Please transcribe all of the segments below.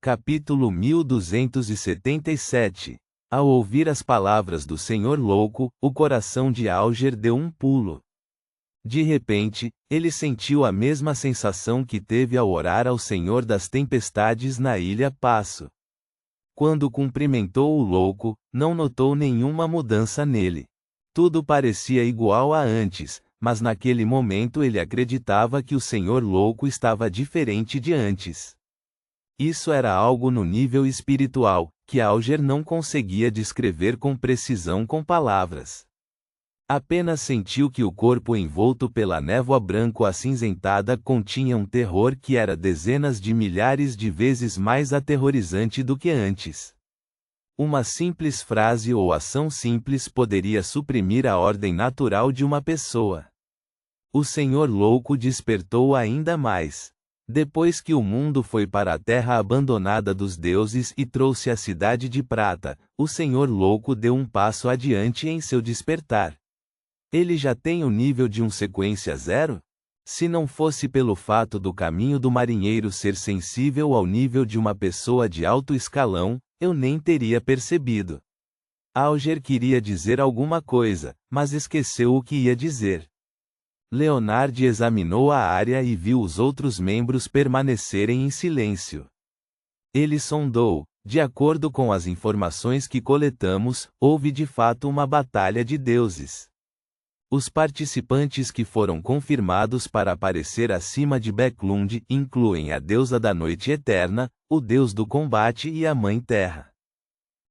Capítulo 1277. Ao ouvir as palavras do Senhor louco, o coração de Alger deu um pulo. De repente, ele sentiu a mesma sensação que teve ao orar ao Senhor das tempestades na ilha Passo. Quando cumprimentou o louco, não notou nenhuma mudança nele. Tudo parecia igual a antes, mas naquele momento ele acreditava que o Senhor louco estava diferente de antes. Isso era algo no nível espiritual, que Alger não conseguia descrever com precisão com palavras. Apenas sentiu que o corpo envolto pela névoa branco-acinzentada continha um terror que era dezenas de milhares de vezes mais aterrorizante do que antes. Uma simples frase ou ação simples poderia suprimir a ordem natural de uma pessoa. O Senhor louco despertou ainda mais. Depois que o mundo foi para a terra abandonada dos deuses e trouxe a cidade de prata, o Senhor louco deu um passo adiante em seu despertar. Ele já tem o nível de um sequência 0? Se não fosse pelo fato do caminho do marinheiro ser sensível ao nível de uma pessoa de alto escalão, eu nem teria percebido. Alger queria dizer alguma coisa, mas esqueceu o que ia dizer. Leonard examinou a área e viu os outros membros permanecerem em silêncio. Ele sondou. De acordo com as informações que coletamos, houve de fato uma batalha de deuses. Os participantes que foram confirmados para aparecer acima de Beclund incluem a deusa da noite eterna, o deus do combate e a Mãe Terra.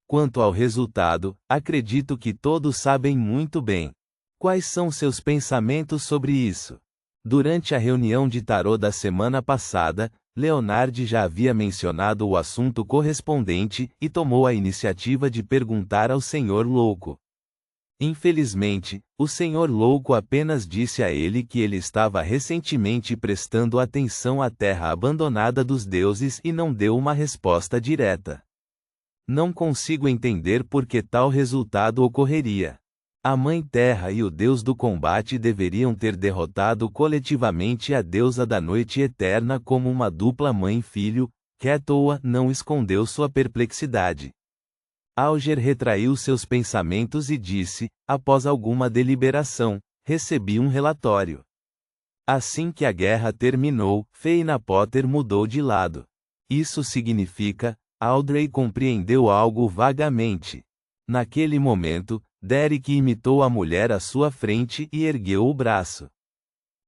Quanto ao resultado, acredito que todos sabem muito bem. Quais são seus pensamentos sobre isso? Durante a reunião de tarô da semana passada, Leonard já havia mencionado o assunto correspondente e tomou a iniciativa de perguntar ao Senhor Louco. Infelizmente, o Senhor Louco apenas disse a ele que ele estava recentemente prestando atenção à terra abandonada dos deuses e não deu uma resposta direta. Não consigo entender por que tal resultado ocorreria. A Mãe Terra e o Deus do combate deveriam ter derrotado coletivamente a deusa da noite eterna como uma dupla mãe-filho. Ketoa não escondeu sua perplexidade. Alger retraiu seus pensamentos e disse, após alguma deliberação, recebi um relatório. Assim que a guerra terminou, Feina Potter mudou de lado. Isso significa, Audrey compreendeu algo vagamente. Naquele momento, Derek imitou a mulher à sua frente e ergueu o braço.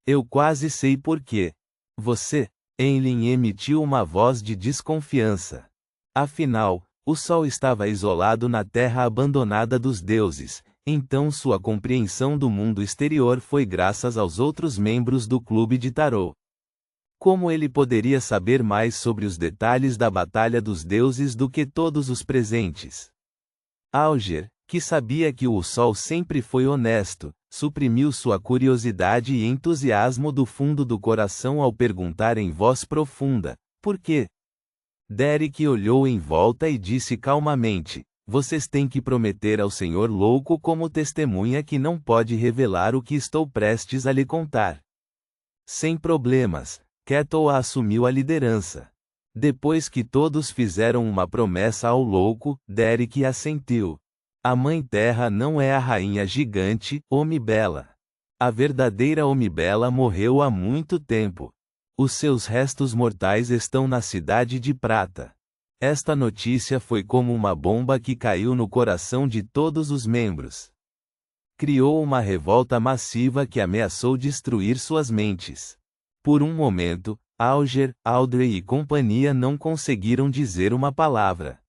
Eu quase sei por quê. Você? Enlin emitiu uma voz de desconfiança. Afinal, o sol estava isolado na terra abandonada dos deuses, então sua compreensão do mundo exterior foi graças aos outros membros do clube de tarô. Como ele poderia saber mais sobre os detalhes da batalha dos deuses do que todos os presentes? Alger, que sabia que o sol sempre foi honesto, suprimiu sua curiosidade e entusiasmo do fundo do coração ao perguntar em voz profunda, por quê? Derek olhou em volta e disse calmamente, vocês têm que prometer ao Senhor Louco como testemunha que não pode revelar o que estou prestes a lhe contar. Sem problemas, Ketoa assumiu a liderança. Depois que todos fizeram uma promessa ao Louco, Derek assentiu. A Mãe Terra não é a rainha gigante, Omibela. A verdadeira Omibela morreu há muito tempo. Os seus restos mortais estão na cidade de prata. Esta notícia foi como uma bomba que caiu no coração de todos os membros. Criou uma revolta massiva que ameaçou destruir suas mentes. Por um momento, Alger, Audrey e companhia não conseguiram dizer uma palavra.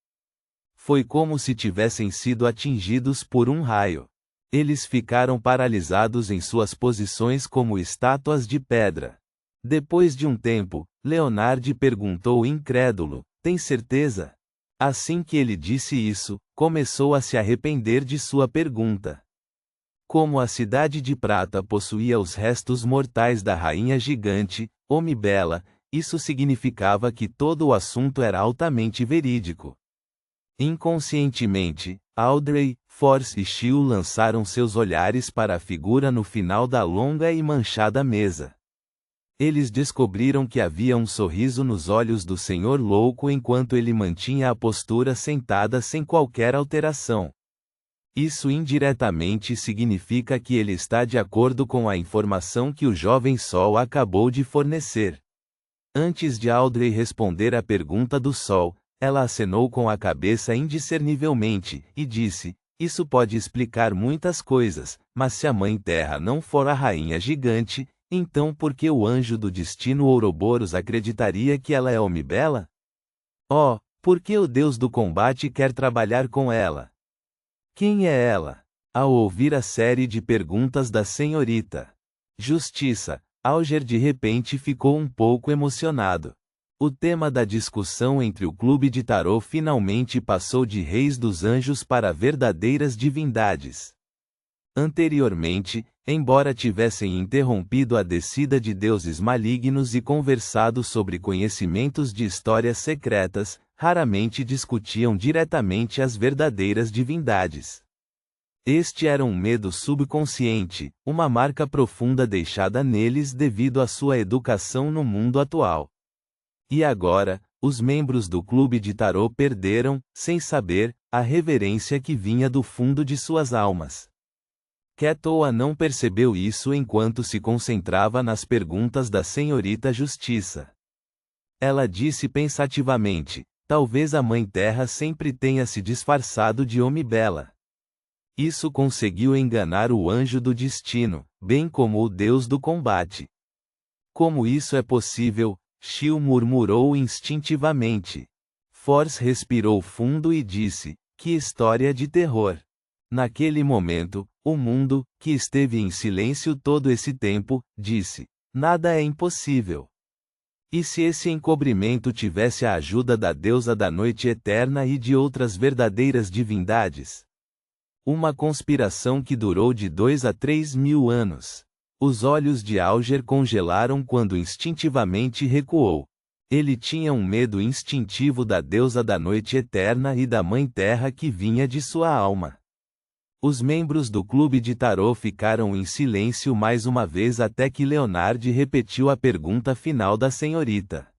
Foi como se tivessem sido atingidos por um raio. Eles ficaram paralisados em suas posições como estátuas de pedra. Depois de um tempo, Leonard perguntou incrédulo, tem certeza? Assim que ele disse isso, começou a se arrepender de sua pergunta. Como a cidade de prata possuía os restos mortais da rainha gigante, Omibela, isso significava que todo o assunto era altamente verídico. Inconscientemente, Audrey, Force e Shio lançaram seus olhares para a figura no final da longa e manchada mesa. Eles descobriram que havia um sorriso nos olhos do Senhor Louco enquanto ele mantinha a postura sentada sem qualquer alteração. Isso indiretamente significa que ele está de acordo com a informação que o jovem Sol acabou de fornecer. Antes de Audrey responder à pergunta do Sol, ela acenou com a cabeça indiscernivelmente, e disse, isso pode explicar muitas coisas, mas se a Mãe Terra não for a rainha gigante, então por que o anjo do destino Ouroboros acreditaria que ela é Omibela? Oh, por que o deus do combate quer trabalhar com ela? Quem é ela? Ao ouvir a série de perguntas da senhorita Justiça, Alger de repente ficou um pouco emocionado. O tema da discussão entre o clube de tarô finalmente passou de reis dos anjos para verdadeiras divindades. Anteriormente, embora tivessem interrompido a descida de deuses malignos e conversado sobre conhecimentos de histórias secretas, raramente discutiam diretamente as verdadeiras divindades. Este era um medo subconsciente, uma marca profunda deixada neles devido à sua educação no mundo atual. E agora, os membros do clube de tarô perderam, sem saber, a reverência que vinha do fundo de suas almas. Ketoa não percebeu isso enquanto se concentrava nas perguntas da senhorita Justiça. Ela disse pensativamente, talvez a Mãe Terra sempre tenha se disfarçado de Omibela. Isso conseguiu enganar o anjo do destino, bem como o deus do combate. Como isso é possível? Shil murmurou instintivamente. Force respirou fundo e disse, que história de terror. Naquele momento, o mundo, que esteve em silêncio todo esse tempo, disse, nada é impossível. E se esse encobrimento tivesse a ajuda da deusa da noite eterna e de outras verdadeiras divindades? Uma conspiração que durou de 2 a 3 mil anos. Os olhos de Alger congelaram quando instintivamente recuou. Ele tinha um medo instintivo da deusa da noite eterna e da Mãe Terra que vinha de sua alma. Os membros do clube de tarô ficaram em silêncio mais uma vez até que Leonard repetiu a pergunta final da senhorita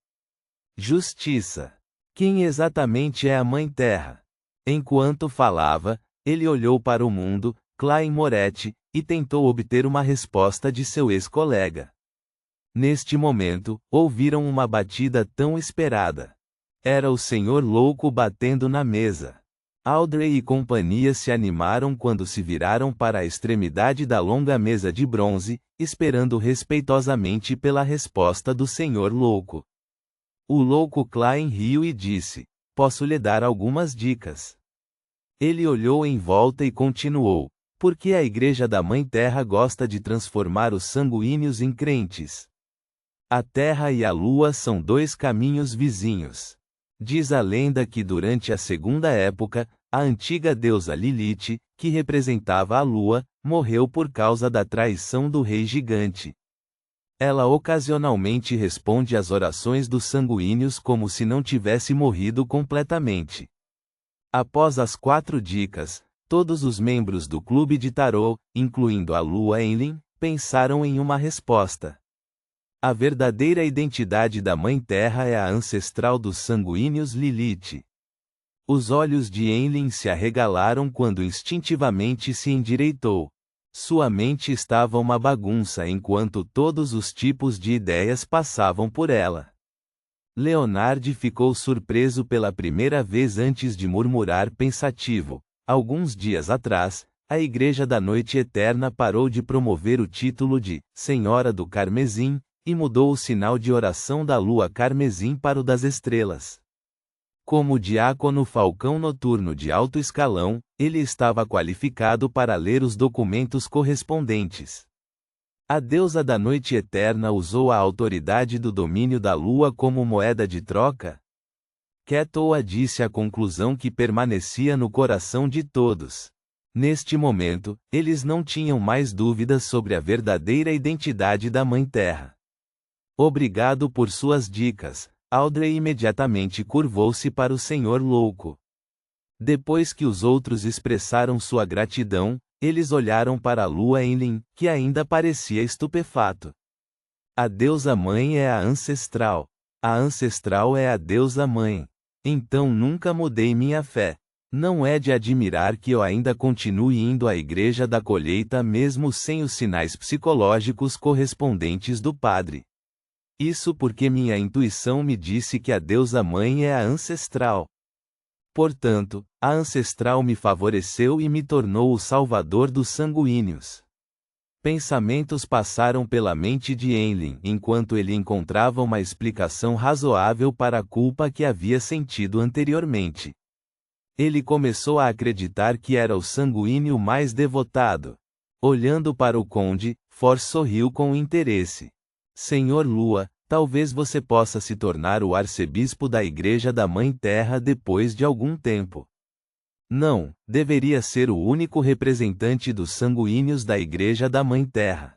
Justiça. Quem exatamente é a Mãe Terra? Enquanto falava, ele olhou para o mundo, Klein Moretti, e tentou obter uma resposta de seu ex-colega. Neste momento, ouviram uma batida tão esperada. Era o Senhor Louco batendo na mesa. Audrey e companhia se animaram quando se viraram para a extremidade da longa mesa de bronze, esperando respeitosamente pela resposta do Senhor Louco. O louco Klein riu e disse, posso lhe dar algumas dicas. Ele olhou em volta e continuou, porque a Igreja da Mãe Terra gosta de transformar os sanguíneos em crentes. A Terra e a Lua são 2 caminhos vizinhos. Diz a lenda que durante a Segunda Época, a antiga deusa Lilith, que representava a Lua, morreu por causa da traição do rei gigante. Ela ocasionalmente responde às orações dos sanguíneos como se não tivesse morrido completamente. Após as 4 dicas, todos os membros do clube de tarô, incluindo a Lua Enlil, pensaram em uma resposta. A verdadeira identidade da Mãe Terra é a ancestral dos sanguíneos Lilith. Os olhos de Enlil se arregalaram quando instintivamente se endireitou. Sua mente estava uma bagunça enquanto todos os tipos de ideias passavam por ela. Leonard ficou surpreso pela primeira vez antes de murmurar pensativo. Alguns dias atrás, a Igreja da Noite Eterna parou de promover o título de Senhora do Carmesim, e mudou o sinal de oração da lua carmesim para o das estrelas. Como diácono falcão noturno de alto escalão, ele estava qualificado para ler os documentos correspondentes. A deusa da noite eterna usou a autoridade do domínio da lua como moeda de troca? Ketoa disse a conclusão que permanecia no coração de todos. Neste momento, eles não tinham mais dúvidas sobre a verdadeira identidade da Mãe Terra. Obrigado por suas dicas. Audrey imediatamente curvou-se para o Senhor Louco. Depois que os outros expressaram sua gratidão, eles olharam para a lua Enlil, que ainda parecia estupefato. A deusa mãe é a ancestral. A ancestral é a deusa mãe. Então nunca mudei minha fé. Não é de admirar que eu ainda continue indo à igreja da colheita mesmo sem os sinais psicológicos correspondentes do padre. Isso porque minha intuição me disse que a deusa mãe é a ancestral. Portanto, a ancestral me favoreceu e me tornou o salvador dos sanguíneos. Pensamentos passaram pela mente de Enlil enquanto ele encontrava uma explicação razoável para a culpa que havia sentido anteriormente. Ele começou a acreditar que era o sanguíneo mais devotado. Olhando para o conde, Force sorriu com interesse. Senhor Lua, talvez você possa se tornar o arcebispo da Igreja da Mãe Terra depois de algum tempo. Não, deveria ser o único representante dos sanguíneos da Igreja da Mãe Terra.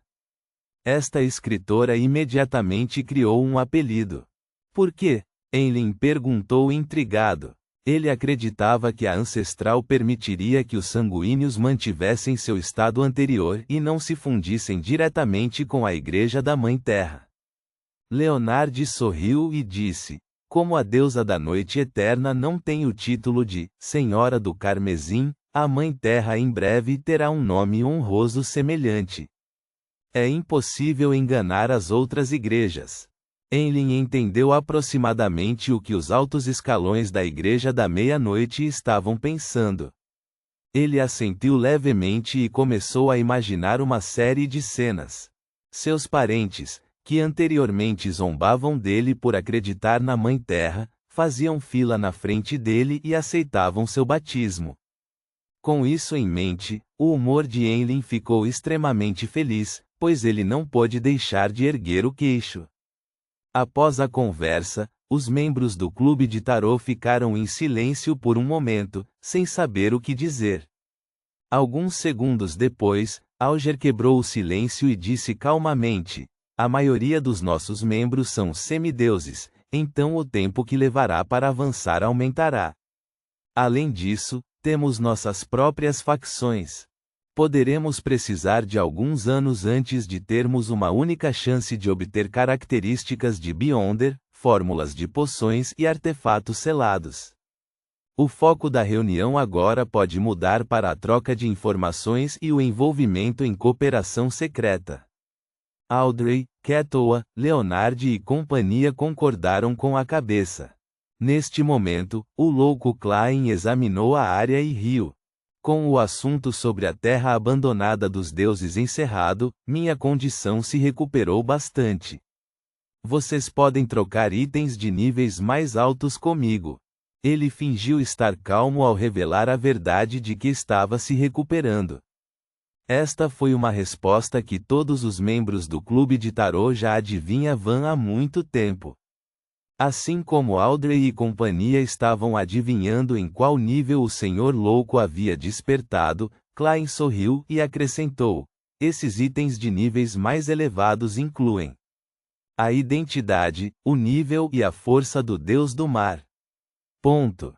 Esta escritora imediatamente criou um apelido. Por quê? Enlil perguntou intrigado. Ele acreditava que a ancestral permitiria que os sanguíneos mantivessem seu estado anterior e não se fundissem diretamente com a Igreja da Mãe Terra. Leonard sorriu e disse: como a deusa da noite eterna não tem o título de Senhora do Carmesim, a Mãe Terra em breve terá um nome honroso semelhante. É impossível enganar as outras igrejas. Enlil entendeu aproximadamente o que os altos escalões da Igreja da Meia-Noite estavam pensando. Ele assentiu levemente e começou a imaginar uma série de cenas. Seus parentes, que anteriormente zombavam dele por acreditar na Mãe Terra, faziam fila na frente dele e aceitavam seu batismo. Com isso em mente, o humor de Enlil ficou extremamente feliz, pois ele não pôde deixar de erguer o queixo. Após a conversa, os membros do clube de tarô ficaram em silêncio por um momento, sem saber o que dizer. Alguns segundos depois, Alger quebrou o silêncio e disse calmamente: a maioria dos nossos membros são semideuses, então o tempo que levará para avançar aumentará. Além disso, temos nossas próprias facções. Poderemos precisar de alguns anos antes de termos uma única chance de obter características de Beyonder, fórmulas de poções e artefatos selados. O foco da reunião agora pode mudar para a troca de informações e o envolvimento em cooperação secreta. Audrey, Ketoa, Leonard e companhia concordaram com a cabeça. Neste momento, o louco Klein examinou a área e riu. Com o assunto sobre a terra abandonada dos deuses encerrado, minha condição se recuperou bastante. Vocês podem trocar itens de níveis mais altos comigo. Ele fingiu estar calmo ao revelar a verdade de que estava se recuperando. Esta foi uma resposta que todos os membros do clube de tarô já adivinhavam há muito tempo. Assim como Audrey e companhia estavam adivinhando em qual nível o Senhor Louco havia despertado, Klein sorriu e acrescentou: esses itens de níveis mais elevados incluem a identidade, o nível e a força do Deus do Mar. Ponto.